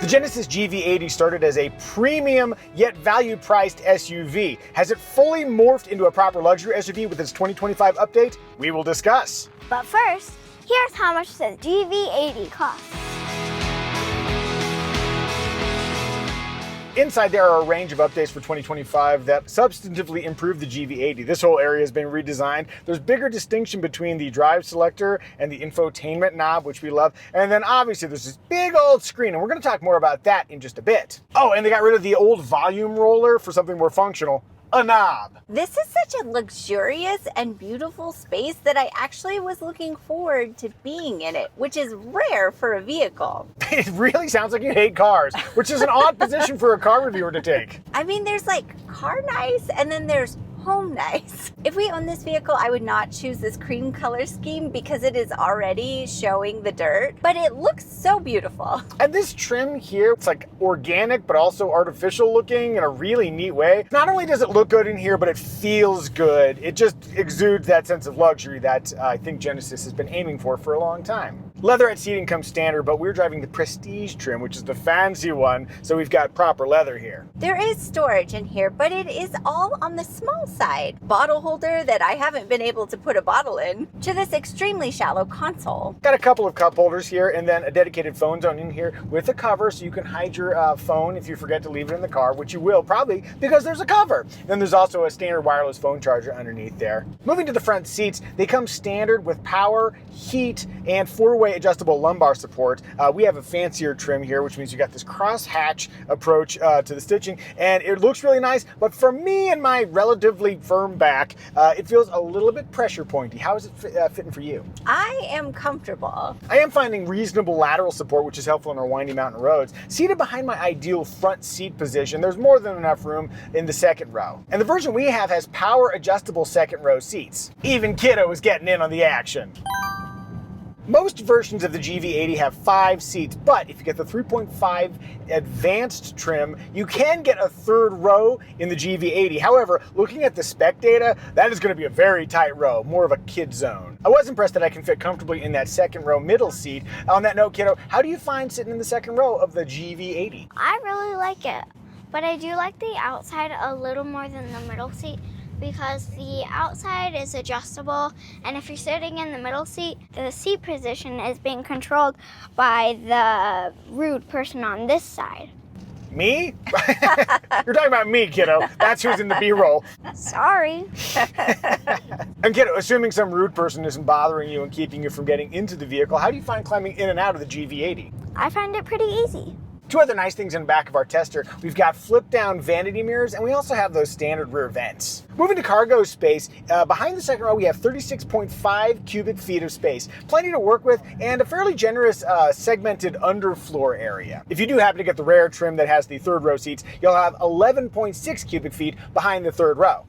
The Genesis GV80 started as a premium yet value-priced SUV. Has it fully morphed into a proper luxury SUV with its 2025 update? We will discuss. But first, here's how much the GV80 costs. Inside there are a range of updates for 2025 that substantively improve the GV80. This whole area has been redesigned. There's bigger distinction between the drive selector and the infotainment knob, which we love. And then obviously there's this big old screen, and we're gonna talk more about that in just a bit. Oh, and they got rid of the old volume roller for something more functional. A knob. This is such a luxurious and beautiful space that I actually was looking forward to being in it, which is rare for a vehicle. It really sounds like you hate cars, which is an odd position for a car reviewer to take. I mean, there's like car nice and then there's home nice. If we own this vehicle, I would not choose this cream color scheme because it is already showing the dirt, but it looks so beautiful. And this trim here, it's like organic, but also artificial looking in a really neat way. Not only does it look good in here, but it feels good. It just exudes that sense of luxury that I think Genesis has been aiming for a long time. Leatherette seating comes standard, but we're driving the Prestige trim, which is the fancy one, so we've got proper leather here. There is storage in here, but it is all on the small side. Bottle holder that I haven't been able to put a bottle in, to this extremely shallow console. Got a couple of cup holders here, and then a dedicated phone zone in here with a cover so you can hide your phone if you forget to leave it in the car, which you will probably because there's a cover. Then there's also a standard wireless phone charger underneath there. Moving to the front seats, they come standard with power, heat, and four-way adjustable lumbar support. We have a fancier trim here, which means you got this cross-hatch approach to the stitching, and it looks really nice, but for me and my relatively firm back, it feels a little bit pressure pointy. How is it fitting for you? I am comfortable. I am finding reasonable lateral support, which is helpful on our windy mountain roads. Seated behind my ideal front seat position, there's more than enough room in the second row. And the version we have has power adjustable second row seats. Even Kiddo is getting in on the action. Most versions of the GV80 have 5 seats, but if you get the 3.5 advanced trim, you can get a third row in the GV80. However, looking at the spec data, that is going to be a very tight row, more of a kid zone. I was impressed that I can fit comfortably in that second row middle seat. On that note, Kiddo, how do you find sitting in the second row of the GV80? I really like it, but I do like the outside a little more than the middle seat, because the outside is adjustable, and if you're sitting in the middle seat, the seat position is being controlled by the rude person on this side. Me? You're talking about me, Kiddo. That's who's in the B-roll. Sorry. And Kiddo, assuming some rude person isn't bothering you and keeping you from getting into the vehicle, how do you find climbing in and out of the GV80? I find it pretty easy. Two other nice things in the back of our tester. We've got flip-down vanity mirrors, and we also have those standard rear vents. Moving to cargo space, behind the second row we have 36.5 cubic feet of space. Plenty to work with, and a fairly generous segmented underfloor area. If you do happen to get the rare trim that has the third row seats, you'll have 11.6 cubic feet behind the third row.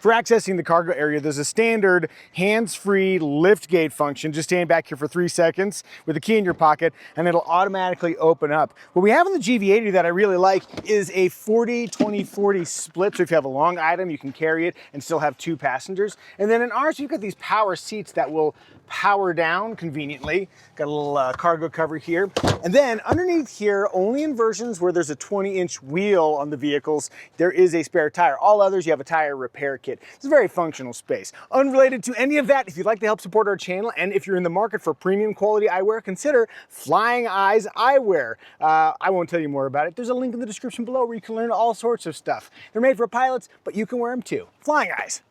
For accessing the cargo area, there's a standard hands-free lift gate function. Just stand back here for 3 seconds with the key in your pocket, and it'll automatically open up. What we have in the GV80 that I really like is a 40-20-40 split. So if you have a long item, you can carry it and still have 2 passengers. And then in ours, you've got these power seats that will power down conveniently. Got a little cargo cover here. And then underneath here, only in versions where there's a 20-inch wheel on the vehicles, there is a spare tire. All others, you have a tire repair kit. It's a very functional space. Unrelated to any of that, if you'd like to help support our channel, and if you're in the market for premium quality eyewear, consider Flying Eyes Eyewear. I won't tell you more about it. There's a link in the description below where you can learn all sorts of stuff. They're made for pilots, but you can wear them too. Flying Eyes.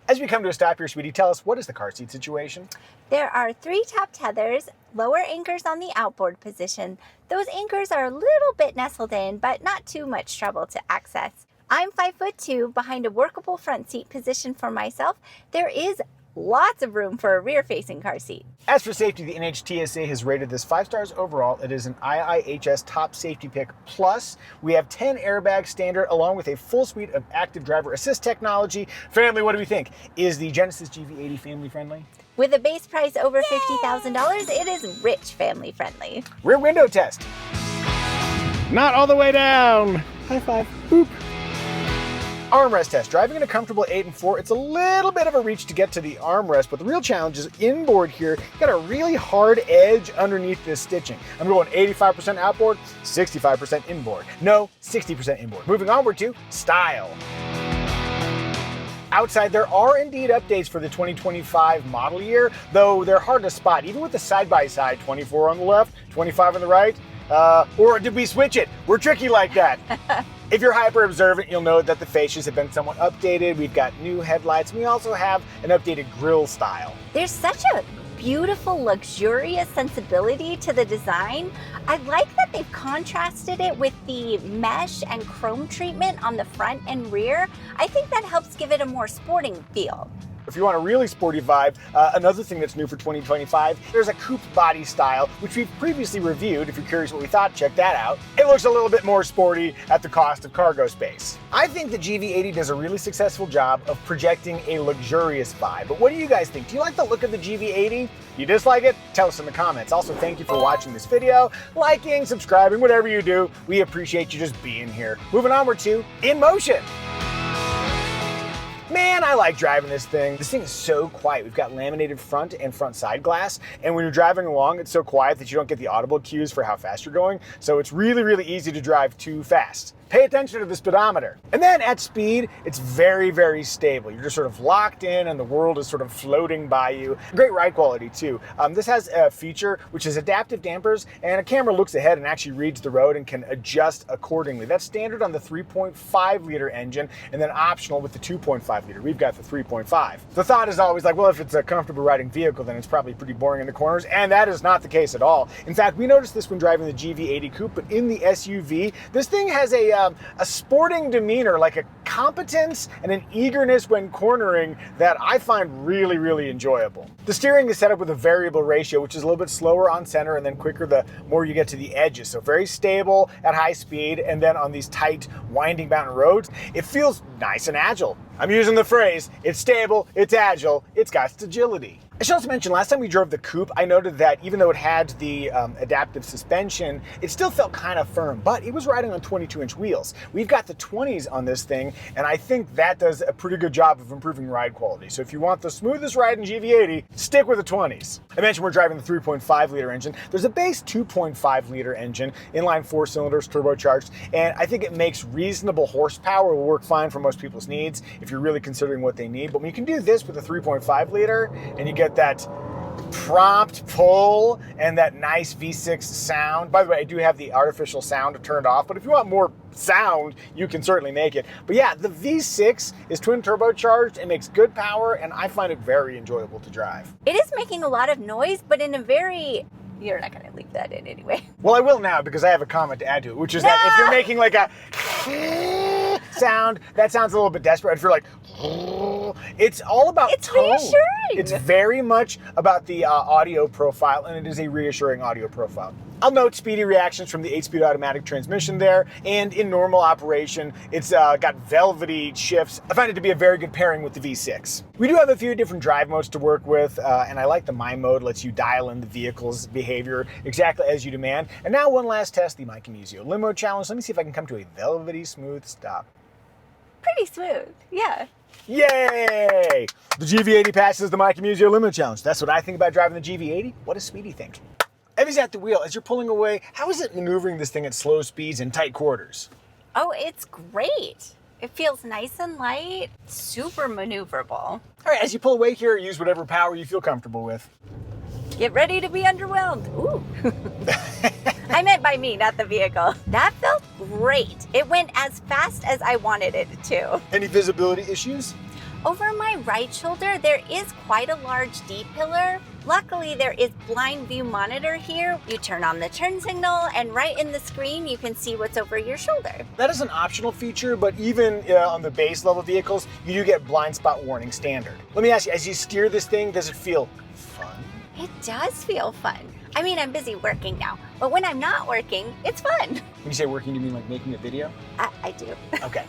As we come to a stop here, sweetie, tell us, what is the car seat situation? There are 3 top tethers, lower anchors on the outboard position. Those anchors are a little bit nestled in, but not too much trouble to access. I'm 5'2", behind a workable front seat position for myself. There is lots of room for a rear-facing car seat. As for safety, the NHTSA has rated this 5 stars overall. It is an IIHS top safety pick. Plus, we have 10 airbags standard along with a full suite of active driver assist technology. Family, what do we think? Is the Genesis GV80 family friendly? With a base price over $50,000, it is rich family friendly. Rear window test. Not all the way down. High five. Boop. Armrest test. Driving in a comfortable 8 and 4, it's a little bit of a reach to get to the armrest, but the real challenge is inboard here. You got a really hard edge underneath this stitching. I'm going 85% outboard, 65% inboard. No, 60% inboard. Moving onward to style. Outside, there are indeed updates for the 2025 model year, though they're hard to spot, even with the side-by-side, 24 on the left, 25 on the right. Or did we switch it? We're tricky like that. If you're hyper observant, you'll note that the fascias have been somewhat updated. We've got new headlights. And we also have an updated grille style. There's such a beautiful, luxurious sensibility to the design. I like that they've contrasted it with the mesh and chrome treatment on the front and rear. I think that helps give it a more sporting feel. If you want a really sporty vibe, another thing that's new for 2025, there's a coupe body style, which we've previously reviewed. If you're curious what we thought, check that out. It looks a little bit more sporty at the cost of cargo space. I think the GV80 does a really successful job of projecting a luxurious vibe. But what do you guys think? Do you like the look of the GV80? You dislike it? Tell us in the comments. Also, thank you for watching this video, liking, subscribing, whatever you do. We appreciate you just being here. Moving onward to In Motion. Man, I like driving this thing. This thing is so quiet. We've got laminated front and front side glass, and when you're driving along, it's so quiet that you don't get the audible cues for how fast you're going, so it's really, really easy to drive too fast. Pay attention to the speedometer. And then at speed, it's very, very stable. You're just sort of locked in and the world is sort of floating by you. Great ride quality too. This has a feature which is adaptive dampers, and a camera looks ahead and actually reads the road and can adjust accordingly. That's standard on the 3.5 liter engine and then optional with the 2.5 liter. We've got the 3.5. The thought is always like, well, if it's a comfortable riding vehicle, then it's probably pretty boring in the corners, and that is not the case at all. In fact, we noticed this when driving the GV80 Coupe, but in the SUV, this thing has a sporting demeanor, like a competence and an eagerness when cornering that I find really, really enjoyable. The steering is set up with a variable ratio, which is a little bit slower on center and then quicker the more you get to the edges. So very stable at high speed, and then on these tight, winding mountain roads, it feels nice and agile. I'm using the phrase, it's stable, it's agile, it's got agility. I should also mention, last time we drove the Coupe, I noted that even though it had the adaptive suspension, it still felt kind of firm, but it was riding on 22-inch wheels. We've got the 20s on this thing, and I think that does a pretty good job of improving ride quality. So if you want the smoothest ride in GV80, stick with the 20s. I mentioned we're driving the 3.5 liter engine. There's a base 2.5 liter engine, inline 4 cylinders, turbocharged, and I think it makes reasonable horsepower. Will work fine for most people's needs if you're really considering what they need. But when you can do this with a 3.5 liter, and you get that prompt pull and that nice V6 sound. By the way, I do have the artificial sound turned off, but if you want more sound, you can certainly make it. But yeah, the V6 is twin turbocharged and makes good power, and I find it very enjoyable to drive. It is making a lot of noise, but in a very... You're not going to leave that in anyway. Well, I will now because I have a comment to add to it, which is that if you're making like a sound, that sounds a little bit desperate. If you're like, it's all about it's tone. Reassuring. It's very much about the audio profile, and it is a reassuring audio profile. I'll note speedy reactions from the 8-speed automatic transmission there, and in normal operation, it's got velvety shifts. I find it to be a very good pairing with the V6. We do have a few different drive modes to work with, and I like the My Mode, lets you dial in the vehicle's behavior exactly as you demand. And now one last test, the Micah Muzio Limo Challenge. Let me see if I can come to a velvety smooth stop. Pretty smooth, yeah. Yay! The GV80 passes the Micah Muzio Limo Challenge. That's what I think about driving the GV80. What does Speedy think? Evie's at the wheel. As you're pulling away, how is it maneuvering this thing at slow speeds and tight quarters? Oh, it's great. It feels nice and light, super maneuverable. All right, as you pull away here, use whatever power you feel comfortable with. Get ready to be underwhelmed. Ooh. I meant by me, not the vehicle. That felt great. It went as fast as I wanted it to. Any visibility issues? Over my right shoulder, there is quite a large D-pillar. Luckily, there is blind view monitor here. You turn on the turn signal, and right in the screen, you can see what's over your shoulder. That is an optional feature, but even on the base level vehicles, you do get blind spot warning standard. Let me ask you, as you steer this thing, does it feel fun? It does feel fun. I mean, I'm busy working now, but when I'm not working, it's fun. When you say working, you mean like making a video? I do. Okay.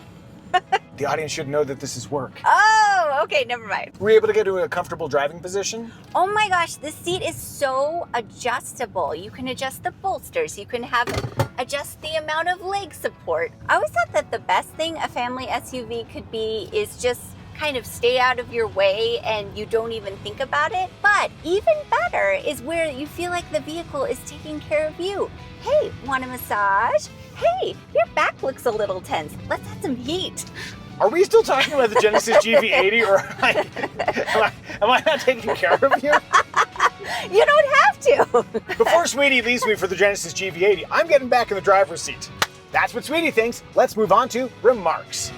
The audience should know that this is work. Oh, okay, never mind. Were you able to get to a comfortable driving position? Oh my gosh, this seat is so adjustable. You can adjust the bolsters. You can have adjust the amount of leg support. I always thought that the best thing a family SUV could be is just kind of stay out of your way and you don't even think about it. But even better is where you feel like the vehicle is taking care of you. Hey, want a massage? Hey, your back looks a little tense. Let's add some heat. Are we still talking about the Genesis GV80 or am I not taking care of you? You don't have to. Before Sweetie leaves me for the Genesis GV80, I'm getting back in the driver's seat. That's what Sweetie thinks. Let's move on to remarks.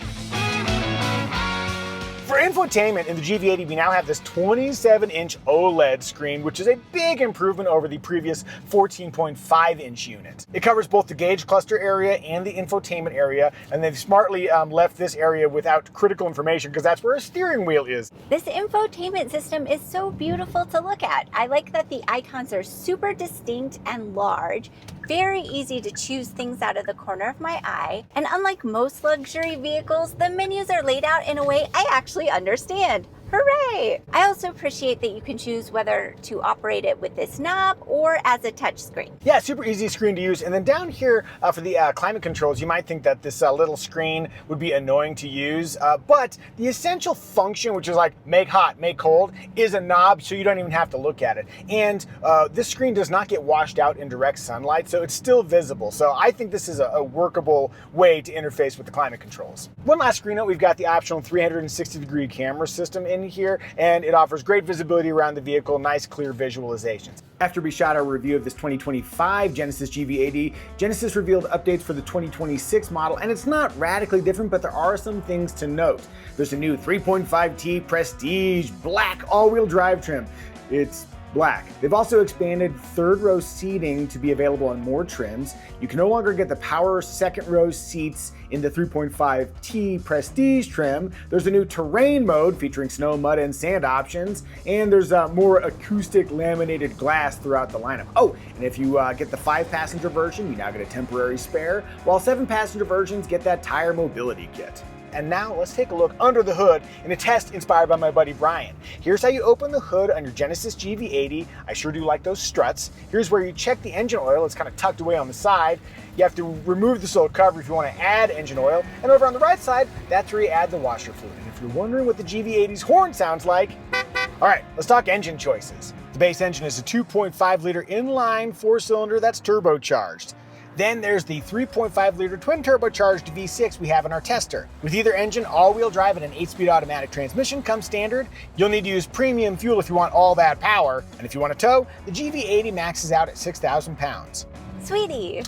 For infotainment in the GV80, we now have this 27-inch OLED screen, which is a big improvement over the previous 14.5-inch unit. It covers both the gauge cluster area and the infotainment area, and they've smartly left this area without critical information because that's where a steering wheel is. This infotainment system is so beautiful to look at. I like that the icons are super distinct and large. Very easy to choose things out of the corner of my eye. And unlike most luxury vehicles, the menus are laid out in a way I actually understand. Hooray! I also appreciate that you can choose whether to operate it with this knob or as a touch screen. Yeah, super easy screen to use. And then down here for the climate controls, you might think that this little screen would be annoying to use, but the essential function, which is like make hot, make cold, is a knob, so you don't even have to look at it. And this screen does not get washed out in direct sunlight, so it's still visible. So I think this is a workable way to interface with the climate controls. One last screen note, we've got the optional 360-degree camera system in here, and it offers great visibility around the vehicle, nice clear visualizations. After we shot our review of this 2025 Genesis GV80, Genesis revealed updates for the 2026 model, and it's not radically different, but there are some things to note. There's a new 3.5T Prestige black all-wheel drive trim. It's black. They've also expanded third row seating to be available on more trims. You can no longer get the power second row seats in the 3.5T Prestige trim. There's a new terrain mode featuring snow, mud, and sand options, and there's more acoustic laminated glass throughout the lineup. Oh, and if you get the 5-passenger version, you now get a temporary spare, while 7-passenger versions get that tire mobility kit. And now let's take a look under the hood in a test inspired by my buddy Brian. Here's how you open the hood on your Genesis GV80. I sure do like those struts. Here's where you check the engine oil. It's kind of tucked away on the side. You have to remove the sole cover if you want to add engine oil. And over on the right side, that's where you add the washer fluid. And if you're wondering what the GV80's horn sounds like, all right, let's talk engine choices. The base engine is a 2.5-liter inline 4-cylinder that's turbocharged. Then there's the 3.5-liter twin turbocharged V6 we have in our tester. With either engine, all-wheel drive and an 8-speed automatic transmission comes standard. You'll need to use premium fuel if you want all that power. And if you want to tow, the GV80 maxes out at 6,000 pounds. Sweetie,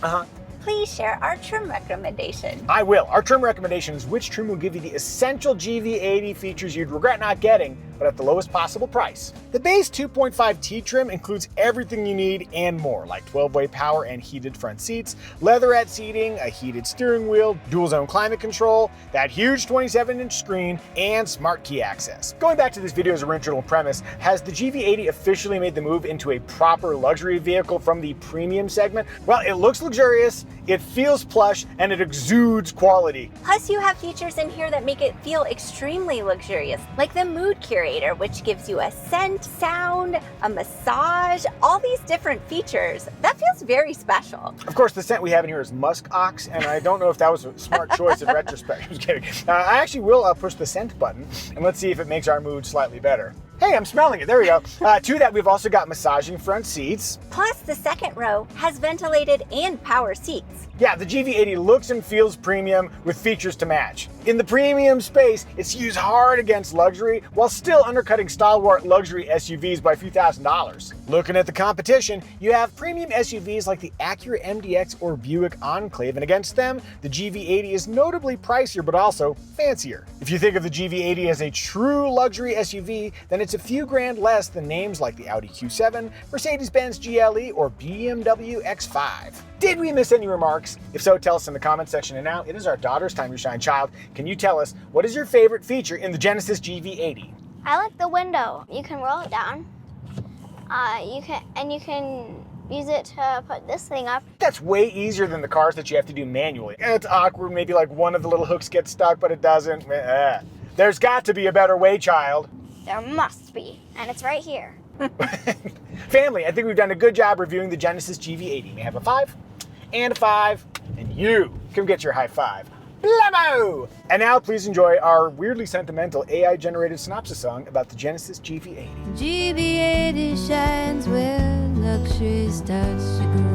please share our trim recommendation. I will. Our trim recommendation is which trim will give you the essential GV80 features you'd regret not getting, but at the lowest possible price. The base 2.5T trim includes everything you need and more, like 12-way power and heated front seats, leatherette seating, a heated steering wheel, dual-zone climate control, that huge 27-inch screen, and smart key access. Going back to this video's original premise, has the GV80 officially made the move into a proper luxury vehicle from the premium segment? Well, it looks luxurious, it feels plush, and it exudes quality. Plus, you have features in here that make it feel extremely luxurious, like the mood curator, which gives you a scent, sound, a massage, all these different features. That feels very special. Of course, the scent we have in here is musk ox, and I don't know if that was a smart choice in retrospect. I'm just kidding. I actually will push the scent button, and let's see if it makes our mood slightly better. Hey, I'm smelling it. There we go. To that, we've also got massaging front seats. Plus, the second row has ventilated and power seats. Yeah, the GV80 looks and feels premium with features to match. In the premium space, it's used hard against luxury while still undercutting stalwart luxury SUVs by a few $1,000s. Looking at the competition, you have premium SUVs like the Acura MDX or Buick Enclave, and against them, the GV80 is notably pricier but also fancier. If you think of the GV80 as a true luxury SUV, then it's a few grand less than names like the Audi Q7, Mercedes-Benz GLE, or BMW X5. Did we miss any remarks? If so, tell us in the comment section. And now it is our daughter's time to shine. Child, can you tell us what is your favorite feature in the Genesis GV80? I like the window. You can roll it down. You can use it to put this thing up. That's way easier than the cars that you have to do manually. And it's awkward. Maybe like one of the little hooks gets stuck, but it doesn't. There's got to be a better way, child. There must be, and it's right here. Family, I think we've done a good job reviewing the Genesis GV80. May I have a 5? and a 5, and you can get your high five. Blammo! And now please enjoy our weirdly sentimental AI-generated synopsis song about the Genesis GV80. GV80 shines where luxury starts to grow.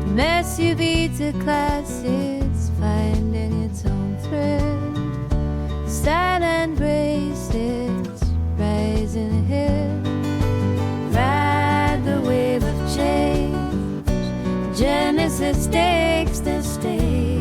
From SUV to class, it's finding its own thread. Style and grace, it's rising ahead. Ride the wave of change. Genesis takes the stage.